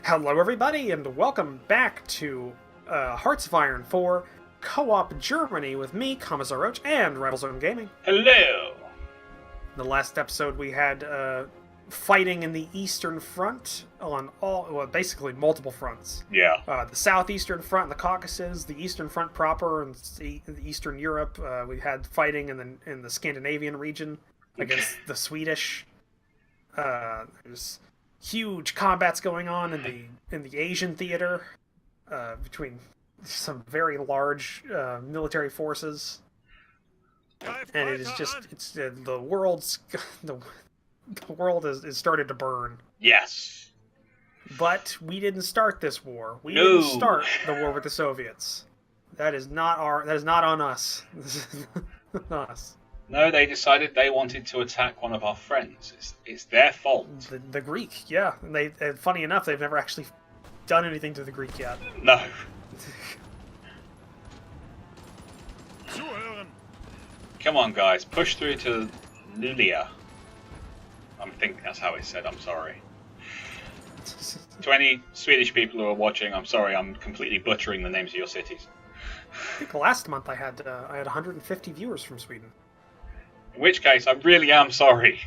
Hello, everybody, and welcome back to Hearts of Iron 4 Co-op Germany with me, Commissar Roach, and Rebel Zone Gaming. Hello! In the last episode, we had fighting in the Eastern Front on basically multiple fronts. Yeah. The Southeastern Front in the Caucasus, the Eastern Front proper in Eastern Europe. We had fighting in the Scandinavian region against the Swedish. There's huge combats going on in the Asian theater between some very large military forces, and it is just the world's the world is started to burn. Yes. But we didn't start this war. We No. didn't start the war with the Soviets. That is not on us. This is not us. No, they decided they wanted to attack one of our friends. It's their fault. The Greek, yeah. And funny enough, they've never actually done anything to the Greek yet. No. Come on, guys. Push through to Luleå. I think that's how it's said. I'm sorry. To any Swedish people who are watching, I'm sorry. I'm completely butchering the names of your cities. I think last month I had 150 viewers from Sweden. In which case, I really am sorry.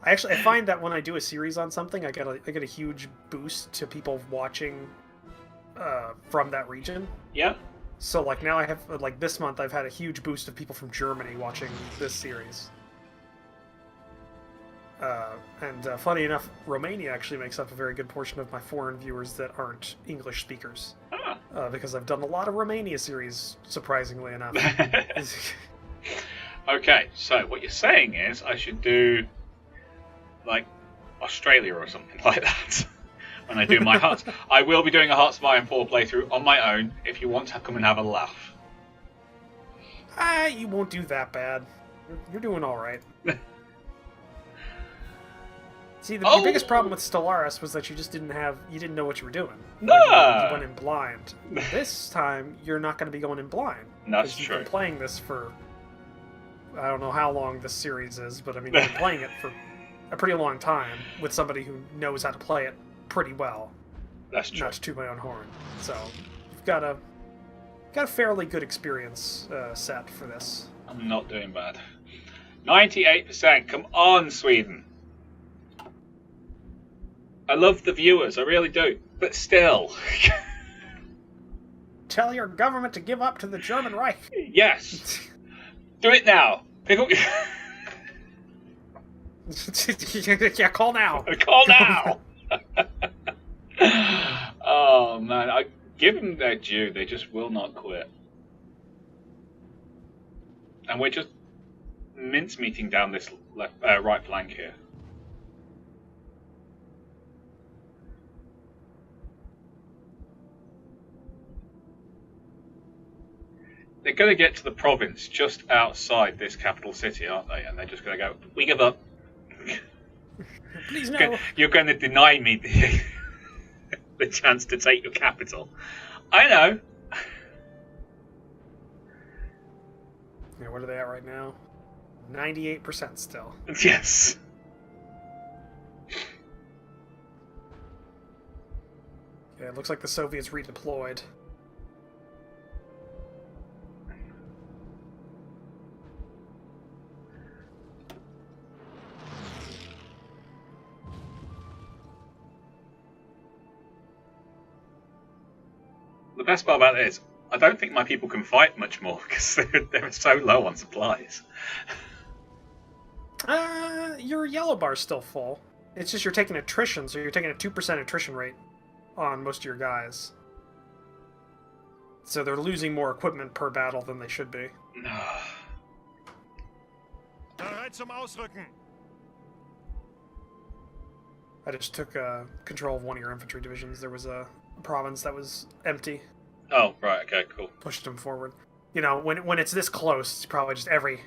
I find that when I do a series on something, I get a huge boost to people watching from that region. Yeah. So like now I have this month I've had a huge boost of people from Germany watching this series. And funny enough, Romania actually makes up a very good portion of my foreign viewers that aren't English speakers. Ah. Because I've done a lot of Romania series, surprisingly enough. Okay, so what you're saying is I should do, like, Australia or something like that when I do my Hearts. I will be doing a Hearts of Iron 4 playthrough on my own if you want to come and have a laugh. You won't do that bad. You're doing alright. See, the biggest problem with Stellaris was that you didn't know what you were doing. No! You went in blind. This time, you're not going to be going in blind. That's You've true. been playing this for, I don't know how long this series is, but I mean, you've been playing it for a pretty long time with somebody who knows how to play it pretty well. That's true. Not to toot my own horn. So, you've got a fairly good experience set for this. I'm not doing bad. 98%. Come on, Sweden. I love the viewers, I really do. But still. Tell your government to give up to the German Reich. Yes. Do it now. Pick up. Yeah, call now. Call now. Oh man, I give them their due. They just will not quit. And we're just mincemeating down this right flank here. They're going to get to the province just outside this capital city, aren't they? And they're just going to go, we give up. Please no. You're going to deny me the chance to take your capital. I know. Yeah, what are they at right now? 98% still. Yes. Yeah, it looks like the Soviets redeployed. The best part about it is, I don't think my people can fight much more because they're so low on supplies. Your yellow bar's still full. It's just you're taking attrition, so you're taking a 2% attrition rate on most of your guys. So they're losing more equipment per battle than they should be. Bereit zum Ausrücken. I just took control of one of your infantry divisions. There was a province that was empty. Oh, right, okay, cool. Pushed them forward. You know, when it's this close, it's probably just every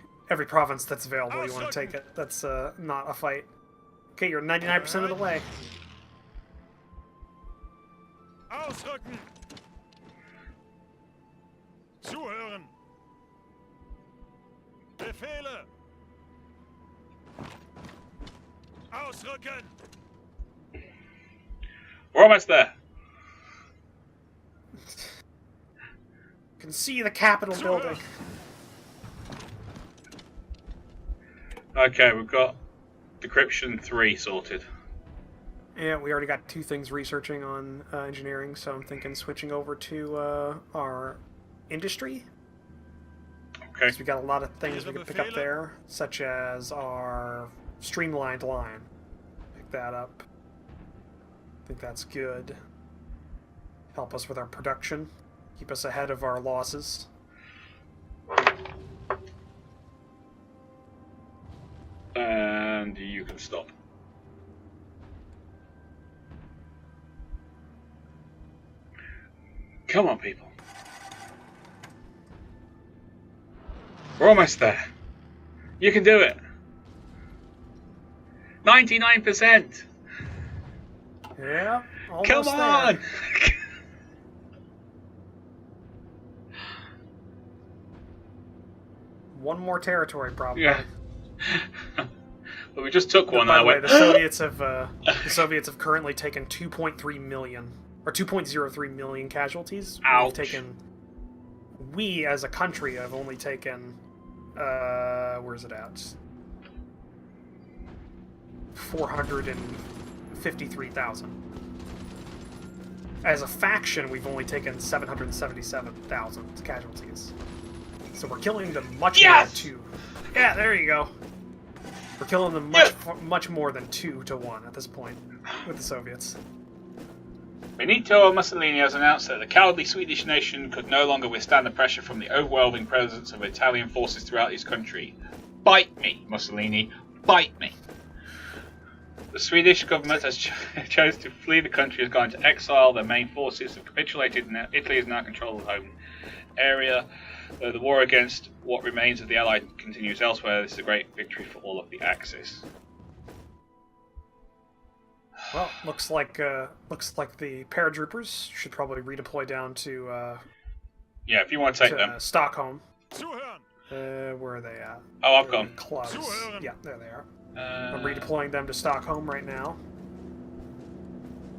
province that's available you want to take it. That's not a fight. Okay, you're 99% of the way. Ausrücken. Zuhören. Befehle. Ausrücken. almost there. You can see the Capitol building. Okay, we've got decryption 3 sorted. Yeah, we already got 2 things researching on engineering, so I'm thinking switching over to our industry. Okay. So we got a lot of things we can pick up there, such as our streamlined line. Pick that up. I think that's good. Help us with our production. Keep us ahead of our losses. And you can stop. Come on, people. We're almost there. You can do it. 99%. Yeah, almost Come on. there. One more territory, probably. Yeah. Well, we just took one. By And the I way, went. the Soviets have currently taken 2.3 million or 2.03 million casualties. Ouch. We as a country have only taken where's it at? 453,000. As a faction, we've only taken 777,000 casualties. So we're killing them much more than 2. Yeah, there you go. We're killing them much more than 2 to 1 at this point with the Soviets. Benito Mussolini has announced that the cowardly Swedish nation could no longer withstand the pressure from the overwhelming presence of Italian forces throughout his country. Bite me, Mussolini. Bite me. The Swedish government has chose to flee the country, has gone into exile. Their main forces have capitulated. Now, Italy is now control of the home area. Though the war against what remains of the Allied continues elsewhere, this is a great victory for all of the Axis. Well, looks like the paratroopers should probably redeploy down to Yeah, if you want to take them. Stockholm. Zuhören! Where are they at? Oh, I've They're gone. Clubs. Zuhören! Yeah, there they are. I'm redeploying them to Stockholm right now.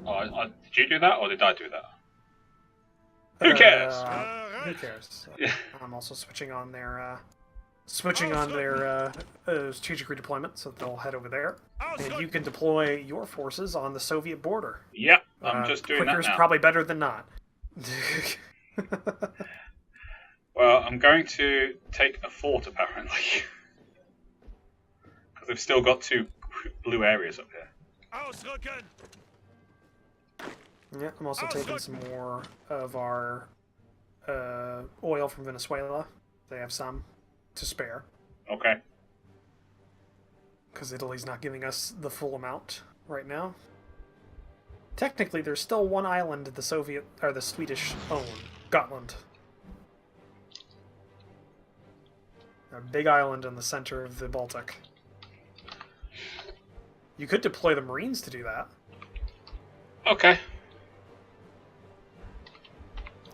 Did you do that, or did I do that? Who cares? Who cares? Yeah. I'm also switching on their strategic redeployment, so they'll head over there. And you can deploy your forces on the Soviet border. Yep, I'm just doing that now. Quicker's probably better than not. Well, I'm going to take a fort, apparently. Because they've still got 2 blue areas up here. Ausrücken! Yeah, I'm also taking some more of our oil from Venezuela. They have some to spare. Okay. Because Italy's not giving us the full amount right now. Technically, there's still one island the Swedish own, Gotland. A big island in the center of the Baltic. You could deploy the Marines to do that. Okay.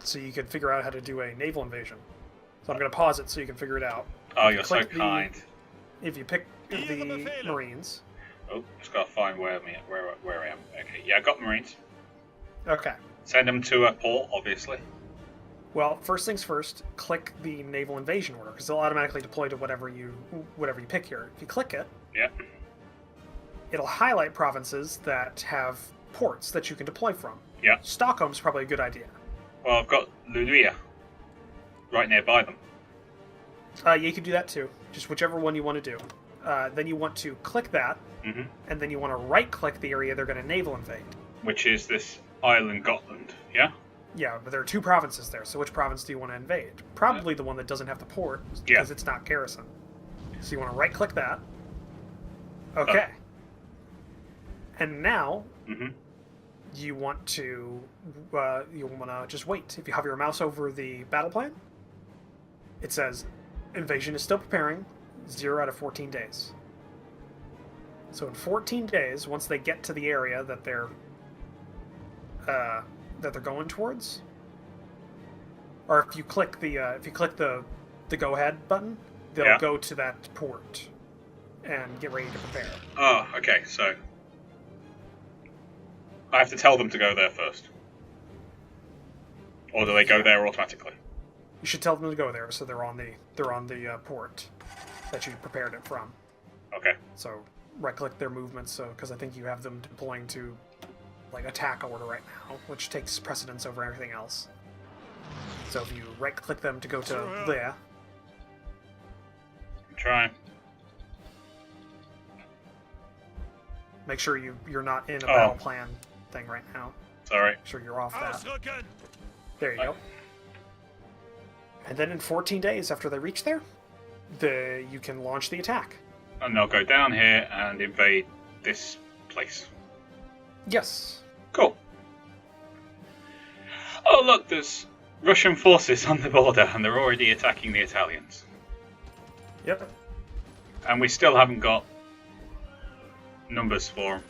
So you could figure out how to do a naval invasion. So I'm going to pause it so you can figure it out. Oh, you're so kind. If you pick the Marines... Oh, just got to find where I am. Okay, yeah, I got Marines. Okay. Send them to a port, obviously. Well, first things first, click the naval invasion order, because they'll automatically deploy to whatever you pick here. If you click it, yeah, it'll highlight provinces that have ports that you can deploy from. Yeah. Stockholm's probably a good idea. Well, I've got WWII right nearby them. You can do that too. Just whichever one you want to do. Then you want to click that, and then you want to right-click the area they're going to naval invade. Which is this island, Gotland, yeah? Yeah, but there are 2 provinces there, so which province do you want to invade? Probably the one that doesn't have the port, because it's not garrison. So you want to right-click that. Okay. And now, you want to just wait. If you hover your mouse over the battle plan, it says, invasion is still preparing, 0 out of 14 days. So in 14 days, once they get to the area that they're going towards, or if you click the go ahead button, they'll go to that port and get ready to prepare. Oh, okay. So I have to tell them to go there first. Or do they go there automatically? You should tell them to go there, so they're on the port that you prepared it from. Okay. So right-click their movements, so because I think you have them deploying to like attack order right now, which takes precedence over everything else. So if you right-click them to go to there. I'm trying. Make sure you're not in a battle plan thing right now. Sorry. Make sure you're off that. Ausrücken! There you go. And then in 14 days after they reach there, you can launch the attack. And they'll go down here and invade this place. Yes. Cool. Oh look, there's Russian forces on the border and they're already attacking the Italians. Yep. And we still haven't got numbers for them.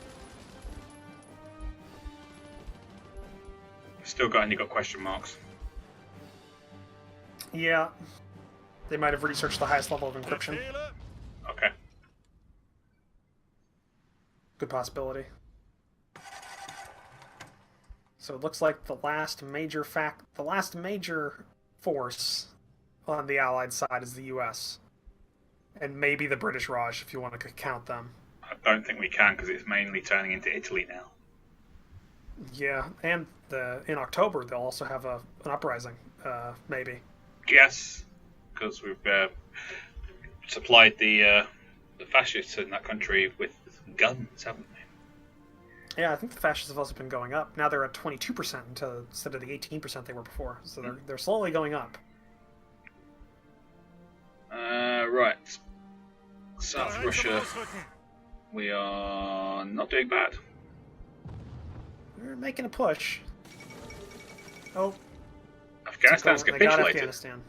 Still only got question marks. Yeah. They might have researched the highest level of encryption. Befehle? Okay. Good possibility. So it looks like the last major force on the Allied side is the U.S. And maybe the British Raj, if you want to count them. I don't think we can because it's mainly turning into Italy now. Yeah, and in October they'll also have an uprising, maybe. Yes, because we've supplied the fascists in that country with guns, haven't we? Yeah, I think the fascists have also been going up. Now they're at 22% instead of the 18% they were before. So they're slowly going up. Right. South Bereit zum Russia, Ausrücken! we are not doing bad. We're making a push. Oh, Afghanistan's they got capitulated. Afghanistan.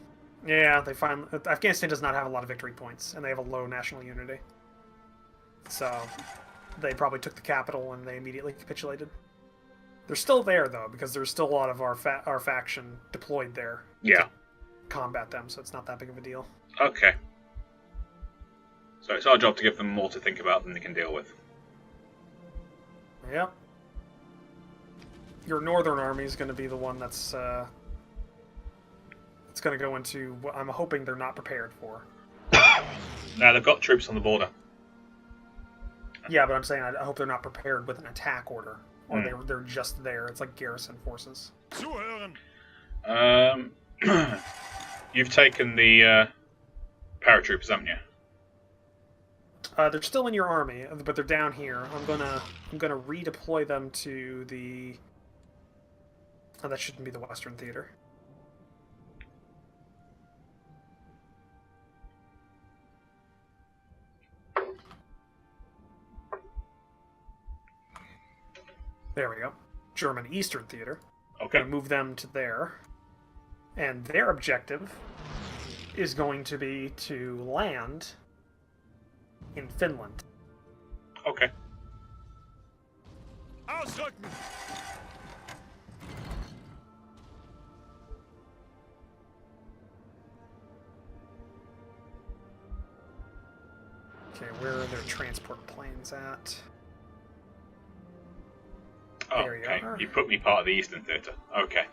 Yeah, Afghanistan does not have a lot of victory points, and they have a low national unity. So they probably took the capital and they immediately capitulated. They're still there though, because there's still a lot of our faction deployed there. Yeah. To combat them, so it's not that big of a deal. Okay. So it's our job to give them more to think about than they can deal with. Yep. Your northern army is going to be the one that's it's going to go into what I'm hoping they're not prepared for. Now they've got troops on the border. Yeah, but I'm saying I hope they're not prepared with an attack order, or they're just there. It's like garrison forces. Zuhören! You've taken the paratroopers, haven't you? They're still in your army, but they're down here. I'm gonna redeploy them to the. Oh, that shouldn't be the Western Theater. There we go. German Eastern Theater. Okay. Gonna move them to there. And their objective is going to be to land in Finland. Okay. Ausrücken! Okay, where are their transport planes at? Oh, There you okay. are. You put me part of the Eastern Theatre. Okay.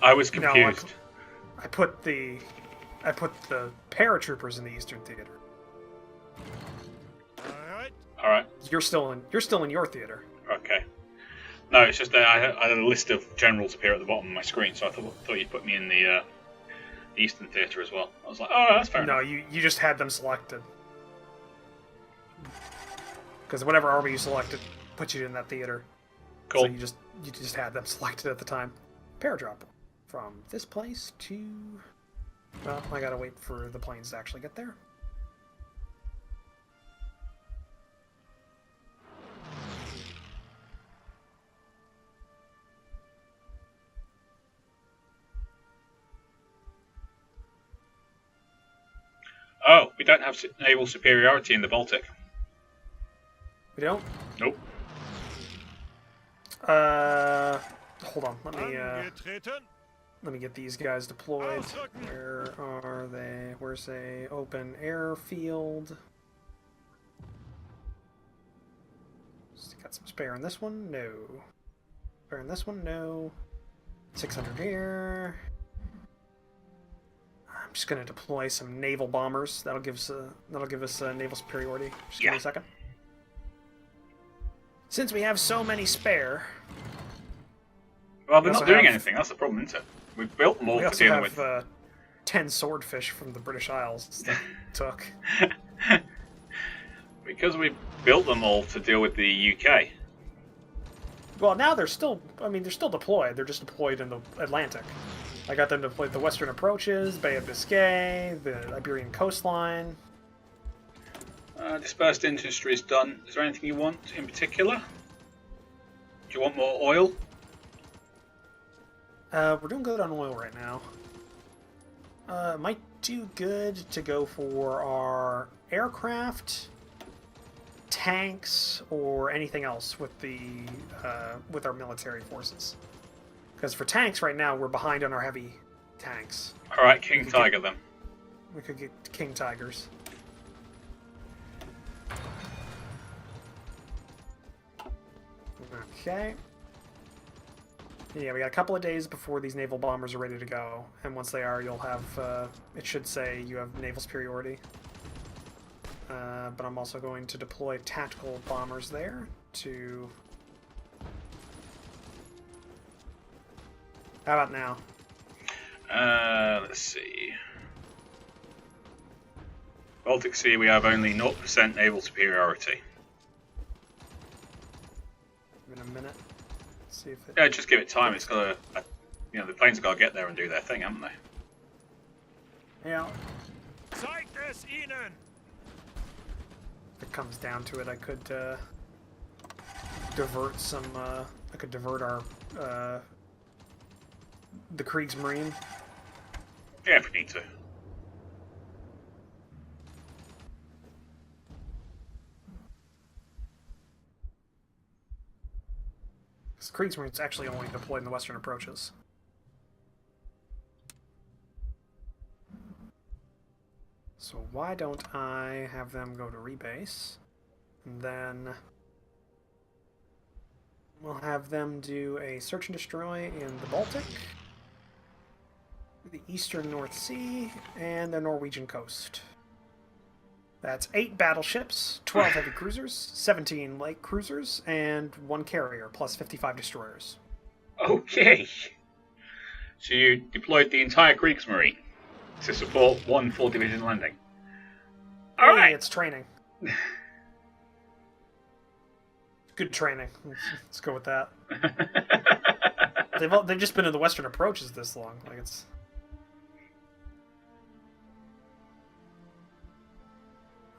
I was confused. No, I put the paratroopers in the Eastern Theater. Alright. All right. You're still in your theater. Okay. No, it's just that I had a list of generals appear at the bottom of my screen, so I thought you'd put me in the Eastern Theatre as well. I was like, oh, that's fair No, enough. you just had them selected. Because whatever army you selected put you in that theater. Cool. So you just had them selected at the time. Paradrop from this place to. Well, I gotta wait for the planes to actually get there. Oh, we don't have naval superiority in the Baltic. We don't? Nope. Hold on. Angetreten! Let me get these guys deployed. Ausrücken! Where are they? Where's a open airfield? Just got some Spare in this one? No. Spare in this one? No. 600 here. I'm just gonna deploy some naval bombers. That'll give us naval superiority. Just give me a second. Since we have so many spare. Well, they're not doing anything. That's the problem, isn't it? We've built them all for dealing with. 10 swordfish from the British Isles that took. Because we built them all to deal with the UK. Well, now they're still deployed. They're just deployed in the Atlantic. I got them deployed the western approaches, Bay of Biscay, the Iberian coastline. Dispersed industry is done. Is there anything you want in particular? Do you want more oil? We're doing good on oil right now. Might do good to go for our aircraft, tanks, or anything else with the with our military forces. Because for tanks right now, we're behind on our heavy tanks. All right, King Tiger then. We could get King Tigers. Okay. Yeah, we got a couple of days before these naval bombers are ready to go, and once they are, you'll have, it should say you have naval superiority. But I'm also going to deploy tactical bombers there to... How about now? Let's see. Baltic Sea, we have only 0% naval superiority. In a minute. See if it... Yeah, just give it time. It's got to, the planes have got to get there and do their thing, haven't they? Yeah. Zeigt es ihnen! If it comes down to it, I could divert some. I could divert our the Kriegsmarine. Yeah, if we need to. Because Kriegsmarine's actually only deployed in the western approaches. So why don't I have them go to rebase, and then we'll have them do a search and destroy in the Baltic, the eastern North Sea, and the Norwegian coast. That's 8 battleships, 12 heavy cruisers, 17 light cruisers, and 1 carrier, plus 55 destroyers. Okay. So you deployed the entire Kriegsmarine to support 1 4 division landing. All right. It's training. Good training. Let's go with that. They've just been in the western approaches this long. Like it's.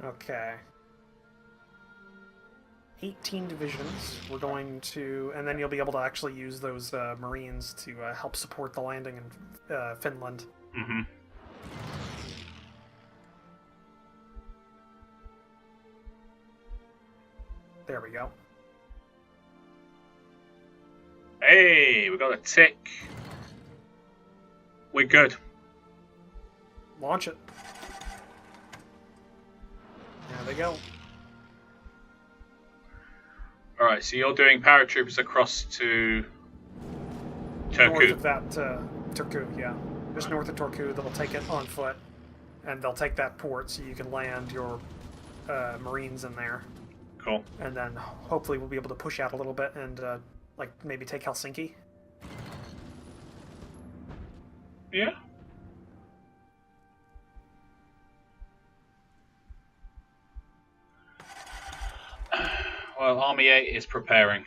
Okay. 18 divisions. We're going to, and then you'll be able to actually use those Marines to help support the landing in Finland. Mm-hmm. There we go. Hey, we got a tick. We're good. Launch it. There they go. Alright, so you're doing paratroopers across to Turku. North of that, Turku, yeah. Just north of Turku, they'll take it on foot, and they'll take that port so you can land your Marines in there. Cool. And then hopefully we'll be able to push out a little bit and, like, maybe take Helsinki. Yeah. Well, Army 8 is preparing.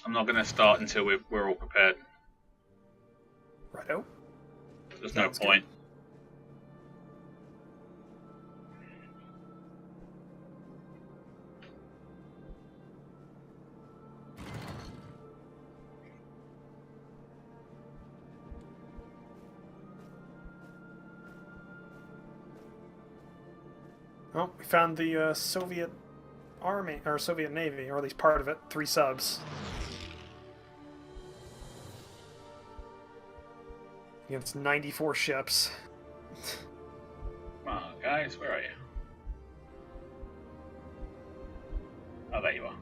I'm not going to start until we're all prepared. Righto. There's no point. Oh, we found the Soviet Army, or Soviet Navy, or at least part of it. 3 subs. Against 94 ships. Come on, guys, where are you? Oh, there you are.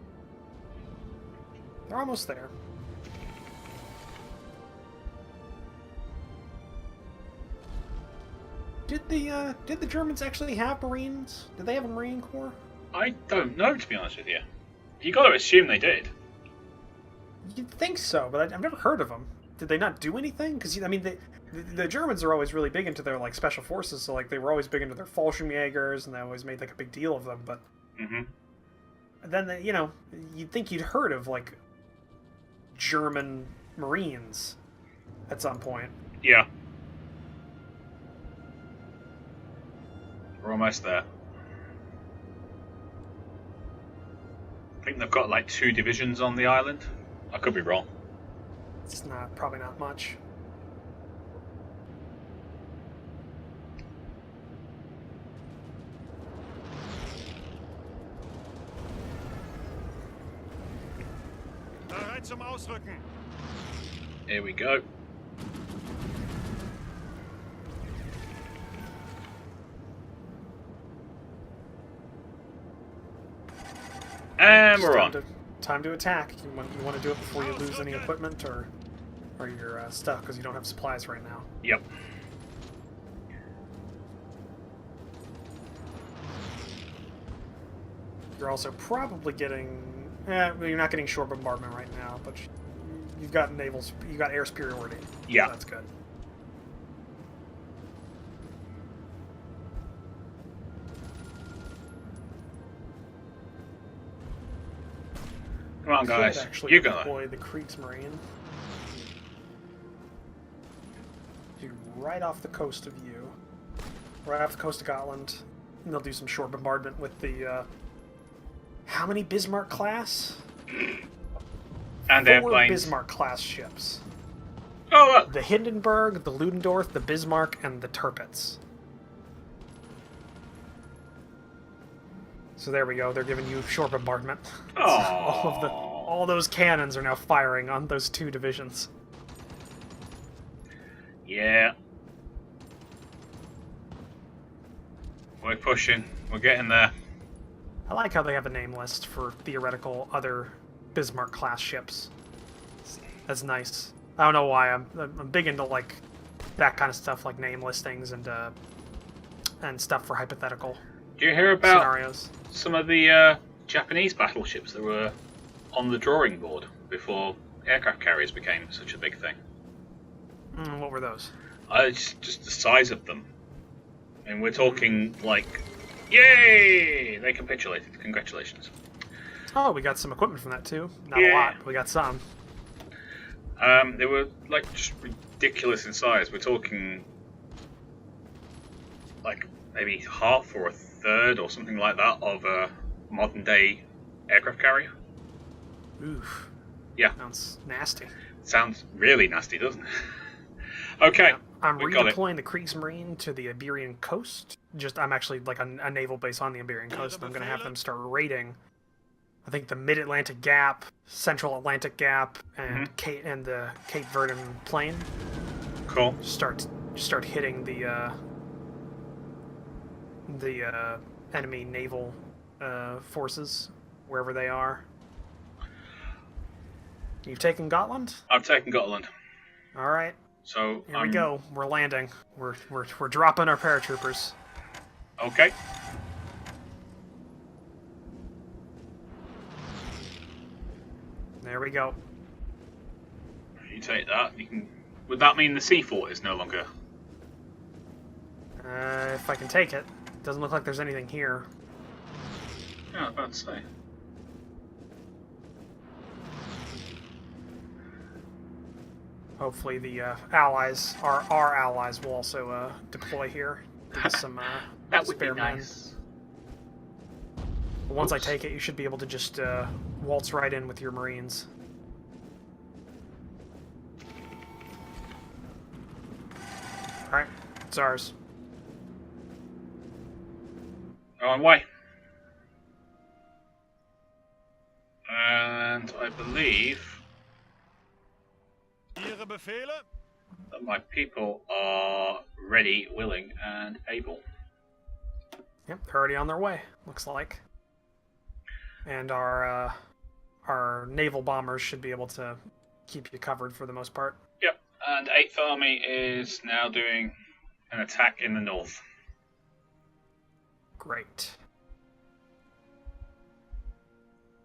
They're almost there. Did the Germans actually have Marines? Did they have a Marine Corps? I don't know, to be honest with you. You got to assume they did. You'd think so, but I've never heard of them. Did they not do anything? Because I mean, the Germans are always really big into their like special forces. So like they were always big into their Fallschirmjägers, and they always made like a big deal of them. But then they, you'd think you'd heard of like German Marines at some point. Yeah. We're almost there. I think they've got like 2 divisions on the island. I could be wrong. It's probably not much. Bereit zum Ausrücken. Here we go. And we're on. Time to attack. You want to do it before you lose any equipment or you're stuck because you don't have supplies right now. Yep. You're also probably getting... you're not getting shore bombardment right now, but you've got you've got air superiority. Yeah. So that's good. Come on, guys. Actually You're gonna deploy the Kriegsmarine to right off the coast of right off the coast of Gotland, and they'll do some shore bombardment with the how many Bismarck class? and 4 airplanes. Bismarck class ships. Oh, look. The Hindenburg, the Ludendorff, the Bismarck, and the Tirpitz. So there we go. They're giving you shore bombardment. All those cannons are now firing on those 2 divisions. Yeah. We're pushing. We're getting there. I like how they have a name list for theoretical other Bismarck-class ships. That's nice. I don't know why. I'm big into like that kind of stuff, like name listings and stuff for hypothetical Do you hear about scenarios. some of the Japanese battleships that were on the drawing board before aircraft carriers became such a big thing? What were those? Just the size of them. And we're talking like, yay! They capitulated. Congratulations. Oh, we got some equipment from that too. Not Yeah. a lot, but we got some. They were like just ridiculous in size. We're talking like maybe half or a third or something like that of a modern day aircraft carrier. Oof. Yeah. Sounds nasty. Sounds really nasty, doesn't it? Okay. Yeah. I'm we got it. redeploying the Kriegsmarine to the Iberian coast. I'm actually like a naval base on the Iberian coast, and I'm going to have them start raiding. I think the Mid-Atlantic Gap, Central Atlantic Gap, and the Cape Verdun Plain. Cool. Start hitting the enemy naval forces wherever they are. You've taken Gotland? I've taken Gotland. All right. So Here we go. We're landing. We're dropping our paratroopers. Okay. There we go. You take that. You can. Would that mean the sea fort is no longer? If I can take it. Doesn't look like there's anything here. Yeah, I was about to say. Hopefully the allies, our allies, will also deploy here. Give us some That would be spare men. nice. Once I take it, you should be able to just waltz right in with your Marines. Alright, it's ours. On way. And I believe Ihre Befehle? that my people are ready, willing, and able. Yep, they're already on their way, looks like. And our naval bombers should be able to keep you covered for the most part. Yep. And 8th Army is now doing an attack in the north. Great.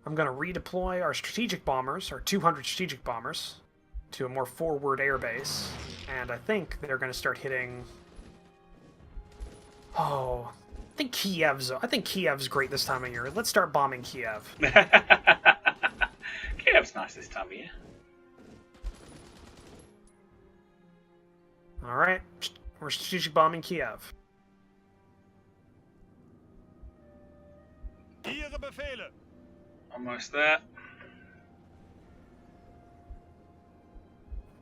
I'm going to redeploy our strategic bombers, our 200 strategic bombers, to a more forward airbase. And I think they're going to start hitting... Oh, I think Kiev's great this time of year. Let's start bombing Kiev. Kiev's nice this time of year. Alright, we're strategic bombing Kiev. Ihre Befehle. Almost there.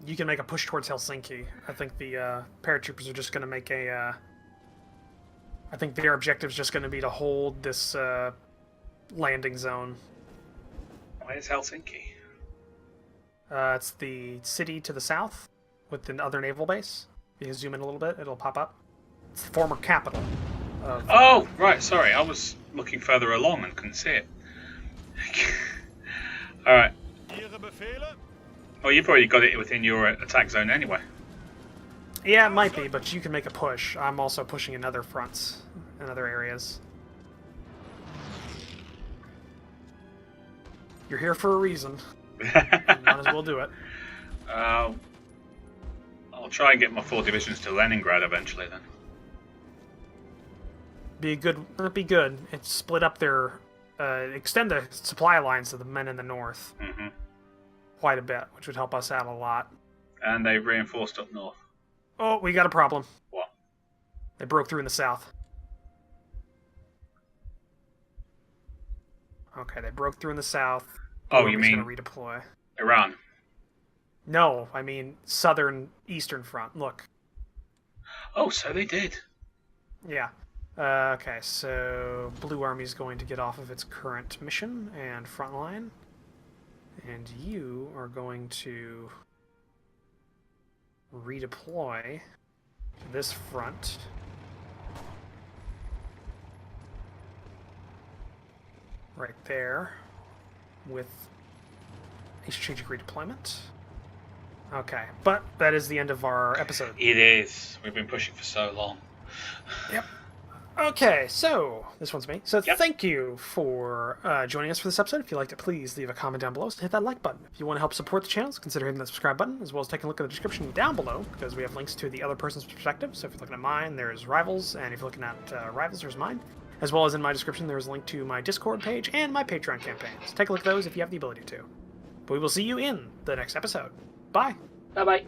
You can make a push towards Helsinki. I think the paratroopers are just going to make a... I think their objective is just going to be to hold this landing zone. Where's Helsinki? It's the city to the south with the other naval base. You can zoom in a little bit, it'll pop up. It's the former capital of... Oh, right, sorry. I was looking further along and couldn't see it. Alright. Ihre Befehle. Well, you've already got it within your attack zone anyway. Yeah, it might be, but you can make a push. I'm also pushing in other fronts, in other areas. You're here for a reason. You might as well do it. I'll try and get my 4 divisions to Leningrad eventually then. That'd be good. It's split up their... extend the supply lines to the men in the north. Mm-hmm. Quite a bit, which would help us out a lot. And they've reinforced up north. Oh, we got a problem. What? They broke through in the south. Okay, they broke through in the south. Oh, you mean... Gonna redeploy. Iran? No, I mean southern eastern front. Look. Oh, so they did. Yeah. Okay, so Blue Army's going to get off of its current mission and front line. And you are going to redeploy to this front. Right there. With a strategic redeployment. Okay, but that is the end of our episode. It is. We've been pushing for so long. Yep. Okay, so this one's me. So Yep. Thank you for joining us for this episode. If you liked it, please leave a comment down below. So hit that like button. If you want to help support the channel, consider hitting the subscribe button, as well as taking a look at the description down below, because we have links to the other person's perspective. So if you're looking at mine, there's Rivals, and if you're looking at Rivals, there's mine. As well as in my description, there's a link to my Discord page and my Patreon campaigns. Take a look at those if you have the ability to. But we will see you in the next episode. Bye! Bye-bye.